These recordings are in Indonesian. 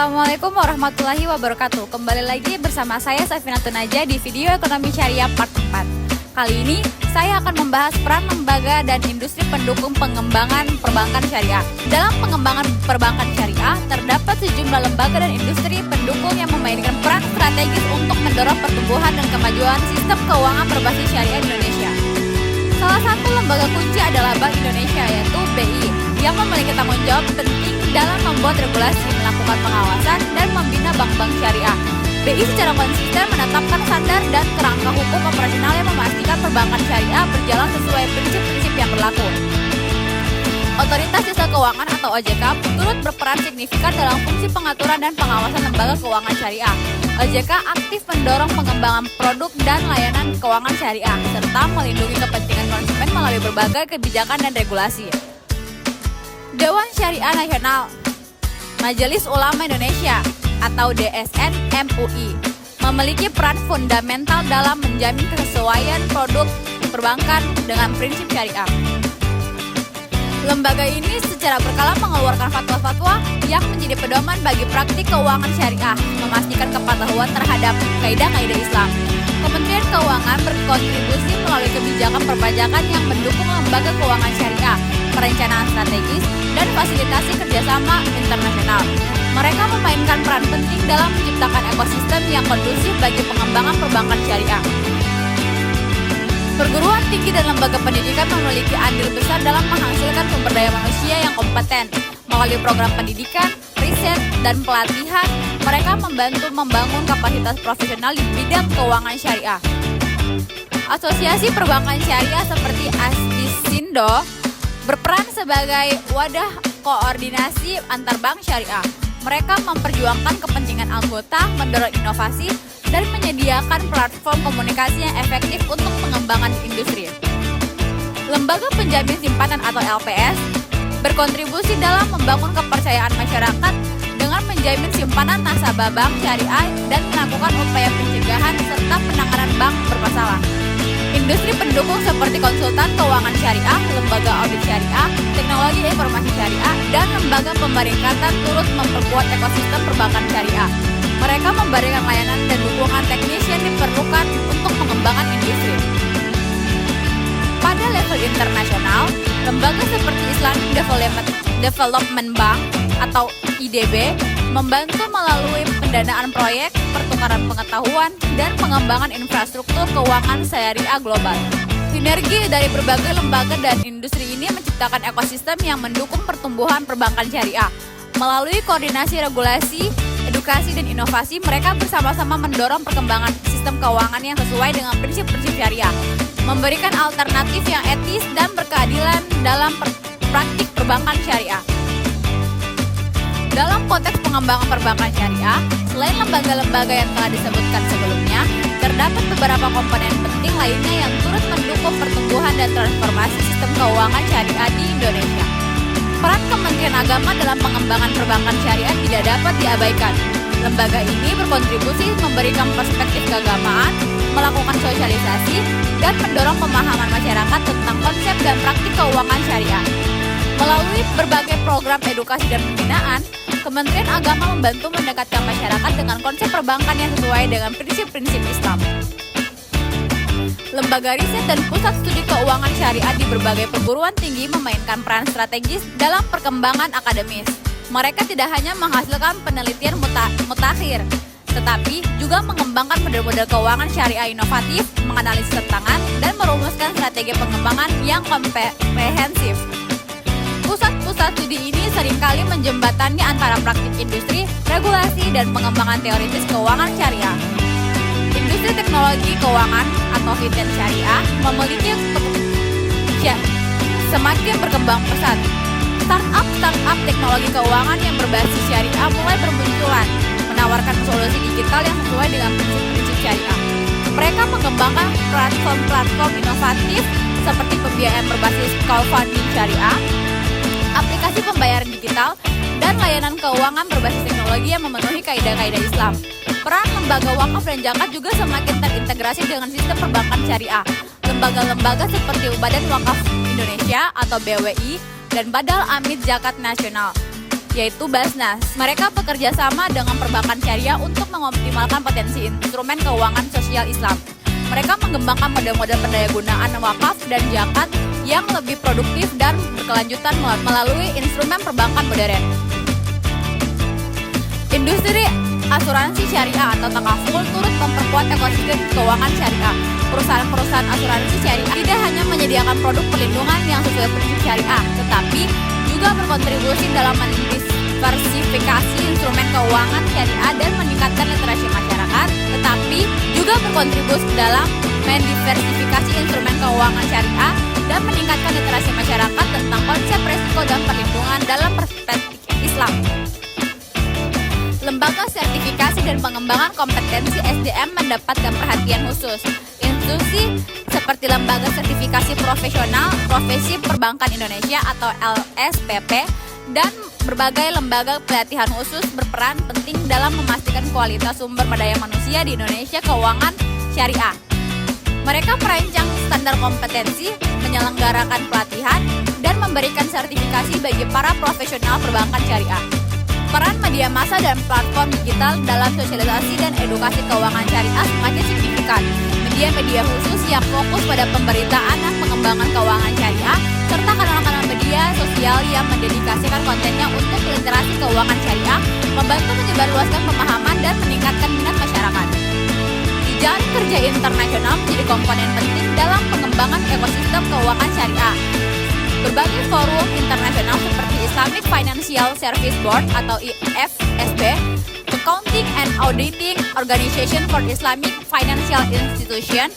Assalamualaikum warahmatullahi wabarakatuh. Kembali lagi bersama saya Safinatun Naja di video Ekonomi Syariah Part 4. Kali ini saya akan membahas peran lembaga dan industri pendukung pengembangan perbankan syariah. Dalam pengembangan perbankan syariah, terdapat sejumlah lembaga dan industri pendukung yang memainkan peran strategis untuk mendorong pertumbuhan dan kemajuan sistem keuangan berbasis syariah di Indonesia. Salah satu lembaga kunci adalah Bank Indonesia, yaitu BI, yang memiliki tanggung jawab penting dalam membuat regulasi, melakukan pengawasan, dan membina bank-bank syariah. BI secara konsisten menetapkan standar dan kerangka hukum operasional yang memastikan perbankan syariah berjalan sesuai prinsip-prinsip yang berlaku. Otoritas Jasa Keuangan atau OJK turut berperan signifikan dalam fungsi pengaturan dan pengawasan lembaga keuangan syariah. OJK aktif mendorong pengembangan produk dan layanan keuangan syariah, serta melindungi kepentingan konsumen melalui berbagai kebijakan dan regulasi. Dewan Syariah Nasional Majelis Ulama Indonesia atau DSN MUI memiliki peran fundamental dalam menjamin kesesuaian produk perbankan dengan prinsip syariah. Lembaga ini secara berkala mengeluarkan fatwa-fatwa yang menjadi pedoman bagi praktik keuangan syariah, memastikan kepatuhan terhadap kaidah-kaidah Islam. Kementerian Keuangan berkontribusi melalui kebijakan perpajakan yang mendukung lembaga keuangan syariah, perencanaan strategis, dan fasilitasi kerjasama internasional. Mereka memainkan peran penting dalam menciptakan ekosistem yang kondusif bagi pengembangan perbankan syariah. Perguruan tinggi dan lembaga pendidikan memiliki andil besar dalam menghasilkan sumber daya manusia yang kompeten. Melalui program pendidikan, riset, dan pelatihan, mereka membantu membangun kapasitas profesional di bidang keuangan syariah. Asosiasi perbankan syariah seperti Asdisindo berperan sebagai wadah koordinasi antar bank syariah. Mereka memperjuangkan kepentingan anggota, mendorong inovasi, dan menyediakan platform komunikasi yang efektif untuk pengembangan industri. Lembaga Penjamin Simpanan atau LPS berkontribusi dalam membangun kepercayaan masyarakat dengan menjamin simpanan nasabah bank syariah dan melakukan upaya pencegahan serta penanganan bank bermasalah. Industri pendukung seperti konsultan keuangan syariah, lembaga audit syariah, teknologi informasi syariah, dan lembaga pemeringkatan turut memperkuat ekosistem perbankan syariah. Mereka memberikan layanan dan dukungan teknis yang diperlukan untuk mengembangkan industri. Pada level internasional, lembaga seperti Islamic Development Bank atau IDB membantu melalui pendanaan proyek, pertukaran pengetahuan, dan pengembangan infrastruktur keuangan syariah global. Sinergi dari berbagai lembaga dan industri ini menciptakan ekosistem yang mendukung pertumbuhan perbankan syariah. Melalui koordinasi regulasi, edukasi, dan inovasi, mereka bersama-sama mendorong perkembangan sistem keuangan yang sesuai dengan prinsip-prinsip syariah, memberikan alternatif yang etis dan berkeadilan dalam praktik perbankan syariah. Dalam konteks pengembangan perbankan syariah, selain lembaga-lembaga yang telah disebutkan sebelumnya, terdapat beberapa komponen penting lainnya yang turut mendukung pertumbuhan dan transformasi sistem keuangan syariah di Indonesia. Peran Kementerian Agama dalam pengembangan perbankan syariah tidak dapat diabaikan. Lembaga ini berkontribusi memberikan perspektif keagamaan, melakukan sosialisasi, dan mendorong pemahaman masyarakat tentang konsep dan praktik keuangan syariah. Melalui berbagai program edukasi dan pembinaan, Kementerian Agama membantu mendekatkan masyarakat dengan konsep perbankan yang sesuai dengan prinsip-prinsip Islam. Lembaga riset dan pusat studi keuangan syariah di berbagai perguruan tinggi memainkan peran strategis dalam perkembangan akademis. Mereka tidak hanya menghasilkan penelitian mutakhir, tetapi juga mengembangkan model-model keuangan syariah inovatif, menganalisis tantangan, dan merumuskan strategi pengembangan yang komprehensif. Pusat-pusat studi ini seringkali menjembatani antara praktik industri, regulasi, dan pengembangan teoritis keuangan syariah. Industri teknologi keuangan atau fintech syariah memiliki semakin berkembang pesat. Startup teknologi keuangan yang berbasis syariah mulai bermunculan, menawarkan solusi digital yang sesuai dengan prinsip-prinsip syariah. Mereka mengembangkan platform-platform inovatif seperti pembiayaan berbasis crowdfunding syariah, aplikasi pembayaran digital, dan layanan keuangan berbasis teknologi yang memenuhi kaidah-kaidah Islam. Peran lembaga wakaf dan zakat juga semakin terintegrasi dengan sistem perbankan syariah. Lembaga-lembaga seperti Badan Wakaf Indonesia atau BWI dan Badal Amit Zakat Nasional yaitu Basnas. Mereka bekerja sama dengan perbankan syariah untuk mengoptimalkan potensi instrumen keuangan sosial Islam. Mereka mengembangkan model-model pendayagunaan wakaf dan zakat yang lebih produktif dan berkelanjutan melalui instrumen perbankan modern. Industri asuransi syariah atau takaful turut memperkuat ekosistem keuangan syariah. Perusahaan-perusahaan asuransi syariah tidak hanya menyediakan produk perlindungan yang sesuai prinsip syariah, tetapi juga berkontribusi dalam mendiversifikasi instrumen keuangan syariah dan meningkatkan literasi masyarakat, tetapi juga berkontribusi dalam mendiversifikasi instrumen keuangan syariah dan meningkatkan literasi masyarakat tentang konsep risiko dan perlindungan dalam perspektif Islam. Lembaga sertifikasi dan pengembangan kompetensi SDM mendapatkan perhatian khusus. Institusi seperti Lembaga Sertifikasi Profesional Profesi Perbankan Indonesia atau LSPP dan berbagai lembaga pelatihan khusus berperan penting dalam memastikan kualitas sumber daya manusia di Indonesia keuangan syariah. Mereka merancang standar kompetensi, menyelenggarakan pelatihan, dan memberikan sertifikasi bagi para profesional perbankan syariah. Peran media massa dan platform digital dalam sosialisasi dan edukasi keuangan syariah semakin signifikan. Media-media khusus yang fokus pada pemberitaan dan pengembangan keuangan syariah, serta kanal-kanal media sosial yang mendedikasikan kontennya untuk literasi keuangan syariah, membantu menyebarluaskan pemahaman dan meningkatkan minat masyarakat. Jejaring kerja internasional menjadi komponen penting dalam pengembangan ekosistem keuangan syariah. Berbagai forum internasional seperti Islamic Financial Service Board atau IFSB, Accounting and Auditing Organization for Islamic Financial Institution,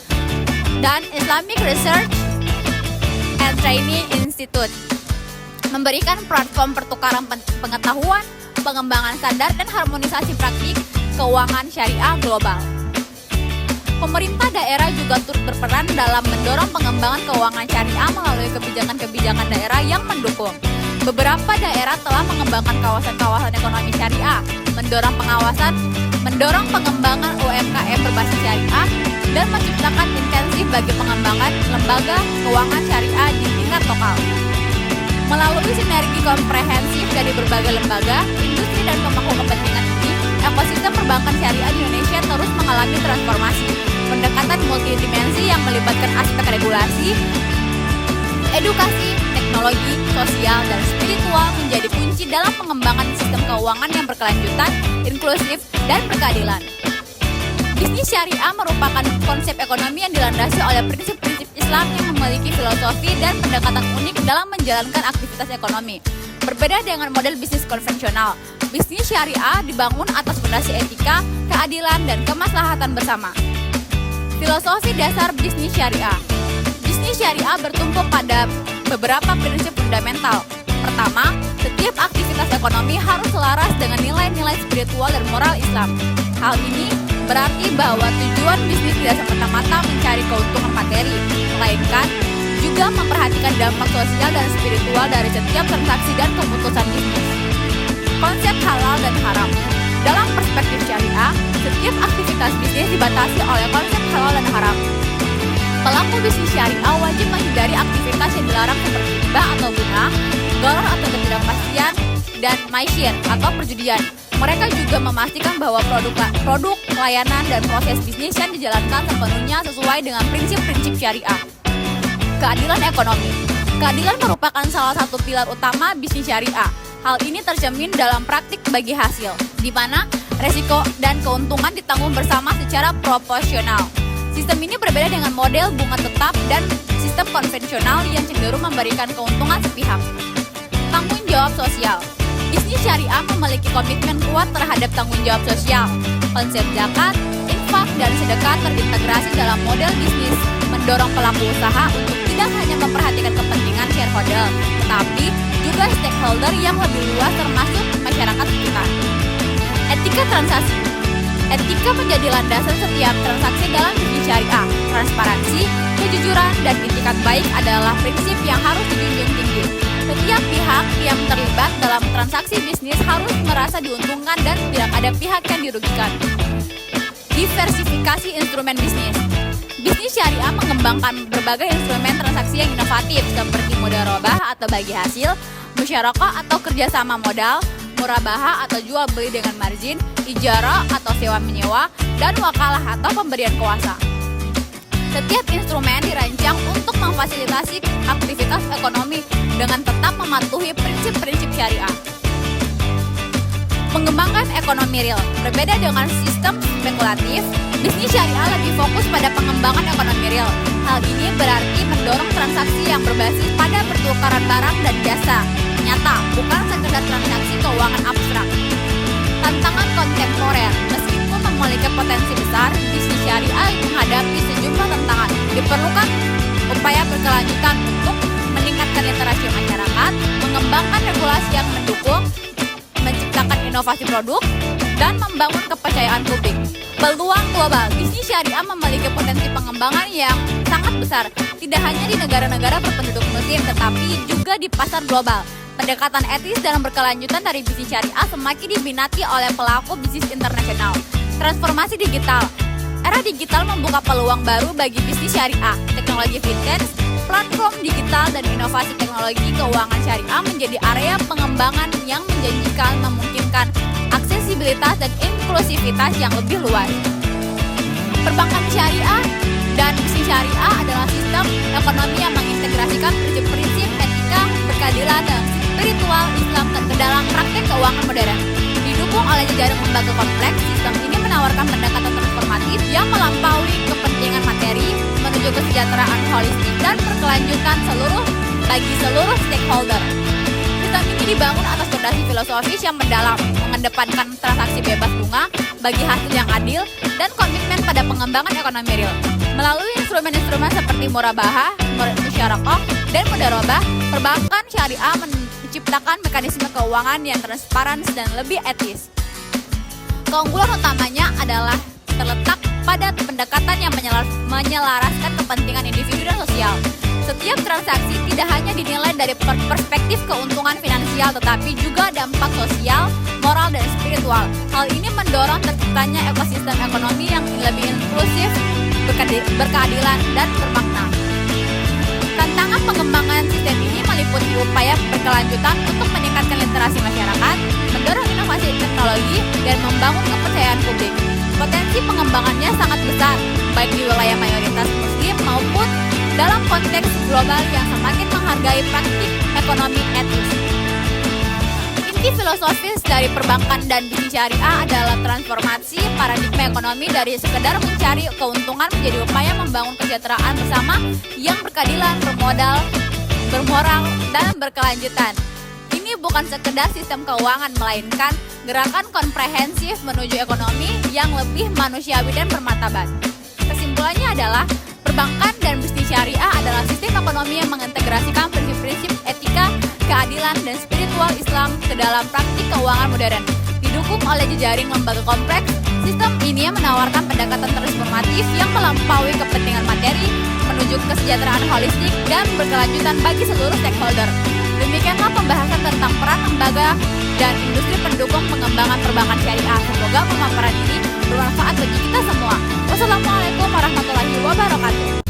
dan Islamic Research and Training Institute memberikan platform pertukaran pengetahuan, pengembangan standar, dan harmonisasi praktik keuangan syariah global. Pemerintah daerah juga turut berperan dalam mendorong pengembangan keuangan syariah melalui kebijakan-kebijakan daerah yang mendukung. Beberapa daerah telah mengembangkan kawasan-kawasan ekonomi syariah, mendorong pengembangan UMKM berbasis syariah, dan menciptakan intensif bagi pengembangan lembaga keuangan syariah di tingkat lokal. Melalui sinergi komprehensif dari berbagai lembaga, industri, dan pemangku kepentingan ini, ekosistem perbankan syariah di Indonesia terus mengalami transformasi. Pendekatan multidimensi yang melibatkan aspek regulasi, edukasi, teknologi, sosial, dan spiritual menjadi kunci dalam pengembangan sistem keuangan yang berkelanjutan, inklusif, dan berkeadilan. Bisnis syariah merupakan konsep ekonomi yang dilandasi oleh prinsip-prinsip Islam yang memiliki filosofi dan pendekatan unik dalam menjalankan aktivitas ekonomi. Berbeda dengan model bisnis konvensional, bisnis syariah dibangun atas fondasi etika, keadilan, dan kemaslahatan bersama. Filosofi dasar bisnis syariah. Bisnis syariah bertumpu pada beberapa prinsip fundamental. Pertama, setiap aktivitas ekonomi harus selaras dengan nilai-nilai spiritual dan moral Islam. Hal ini berarti bahwa tujuan bisnis tidak semata-mata mencari keuntungan materi, melainkan juga memperhatikan dampak sosial dan spiritual dari setiap transaksi dan keputusan bisnis. Konsep halal dan haram. Dalam perspektif syariah, setiap aktivitas bisnis dibatasi oleh konsep halal dan haram. Pelaku bisnis syariah wajib menghindari aktivitas yang dilarang seperti riba atau guna, gharar atau ketidakpastian, dan maisir atau perjudian. Mereka juga memastikan bahwa produk, layanan, dan proses bisnis yang dijalankan sepenuhnya sesuai dengan prinsip-prinsip syariah. Keadilan ekonomi. Keadilan merupakan salah satu pilar utama bisnis syariah. Hal ini tercermin dalam praktik bagi hasil, di mana resiko dan keuntungan ditanggung bersama secara proporsional. Sistem ini berbeda dengan model bunga tetap dan sistem konvensional yang cenderung memberikan keuntungan sepihak. Tanggung jawab sosial. Bisnis syariah memiliki komitmen kuat terhadap tanggung jawab sosial. Konsep zakat, infak, dan sedekah terintegrasi dalam model bisnis, mendorong pelaku usaha untuk tidak hanya memperhatikan kepentingan shareholder, tetapi juga stakeholder yang lebih luas termasuk masyarakat sekitar. Etika transaksi. Etika menjadi landasan setiap transaksi dalam bisnis syariah. Transparansi, kejujuran, dan itikat baik adalah prinsip yang harus dijunjung tinggi. Setiap pihak yang terlibat dalam transaksi bisnis harus merasa diuntungkan dan tidak ada pihak yang dirugikan. Diversifikasi instrumen bisnis. Bisnis syariah mengembangkan berbagai instrumen transaksi yang inovatif seperti modal robah atau bagi hasil, musyarakah atau kerjasama modal, murabaha atau jual beli dengan margin, ijarah atau sewa menyewa, dan wakalah atau pemberian kuasa. Setiap instrumen dirancang untuk memfasilitasi aktivitas ekonomi dengan tetap mematuhi prinsip-prinsip syariah. Mengembangkan ekonomi real. Berbeda dengan sistem spekulatif, bisnis syariah lebih fokus pada pengembangan ekonomi real. Hal ini berarti mendorong transaksi yang berbasis pada pertukaran barang dan jasa nyata, bukan sekedar transaksi keuangan abstrak. Tantangan kontemporer. Meskipun memiliki potensi besar, bisnis syariah menghadapi sejumlah tantangan. Diperlukan upaya berkelanjutan untuk meningkatkan literasi masyarakat, mengembangkan regulasi yang mendukung, menciptakan inovasi produk, dan membangun kepercayaan publik. Peluang global. Bisnis syariah memiliki potensi pengembangan yang sangat besar, tidak hanya di negara-negara berpenduduk muslim, tetapi juga di pasar global. Pendekatan etis dalam berkelanjutan dari bisnis syariah semakin diminati oleh pelaku bisnis internasional. Transformasi digital. Era digital membuka peluang baru bagi bisnis syariah. Teknologi fintech, platform digital, dan inovasi teknologi keuangan syariah menjadi area pengembangan yang menjanjikan, memungkinkan aksesibilitas dan inklusivitas yang lebih luas. Perbankan syariah dan bisnis syariah adalah sistem ekonomi yang mengintegrasikan prinsip-prinsip etika, berkeadilan, dan spiritual Islam ke dalam praktek keuangan modern. Didukung oleh jejaring lembaga kompleks, sistem ini menawarkan pendekatan transformatif yang melampaui kepentingan materi menuju kesejahteraan holistik dan berkelanjutan bagi seluruh stakeholder. Sistem ini dibangun atas fondasi filosofis yang mendalam, mengedepankan transaksi bebas bunga bagi hasil yang adil, dan komitmen pada pengembangan ekonomi real. Melalui instrumen-instrumen seperti murabaha, musyarakah, dan mudharabah, perbankan syariah menciptakan mekanisme keuangan yang transparan dan lebih etis. Keunggulan utamanya adalah terletak pada pendekatan yang menyelaraskan kepentingan individu dan sosial. Setiap transaksi tidak hanya dinilai dari perspektif keuntungan finansial, tetapi juga dampak sosial, moral, dan spiritual. Hal ini mendorong terciptanya ekosistem ekonomi yang lebih inklusif, berkeadilan, dan bermakna. Tantangan pengembangan sistem ini meliputi upaya berkelanjutan untuk meningkatkan literasi masyarakat, mendorong inovasi teknologi, dan membangun kepercayaan publik. Potensi pengembangannya sangat besar, baik di wilayah mayoritas muslim maupun dalam konteks global yang semakin menghargai praktik ekonomi etis. Inti filosofis dari perbankan dan bisnis syariah adalah transformasi paradigma ekonomi dari sekedar mencari keuntungan menjadi upaya membangun kesejahteraan bersama yang berkeadilan, bermoral, dan berkelanjutan. Ini bukan sekedar sistem keuangan, melainkan gerakan komprehensif menuju ekonomi yang lebih manusiawi dan bermartabat. Kesimpulannya adalah perbankan dan bisnis syariah adalah sistem ekonomi yang mengintegrasikan prinsip-prinsip etika, keadilan, dan spiritual Islam ke dalam praktik keuangan modern. Didukung oleh jejaring lembaga kompleks, sistem ini menawarkan pendekatan transformatif yang melampaui kepentingan materi menuju kesejahteraan holistik dan berkelanjutan bagi seluruh stakeholder. Demikianlah pembahasan tentang peran lembaga dan industri pendukung pengembangan perbankan syariah. Semoga pemaparan ini bermanfaat bagi kita semua. Wassalamualaikum warahmatullahi wabarakatuh.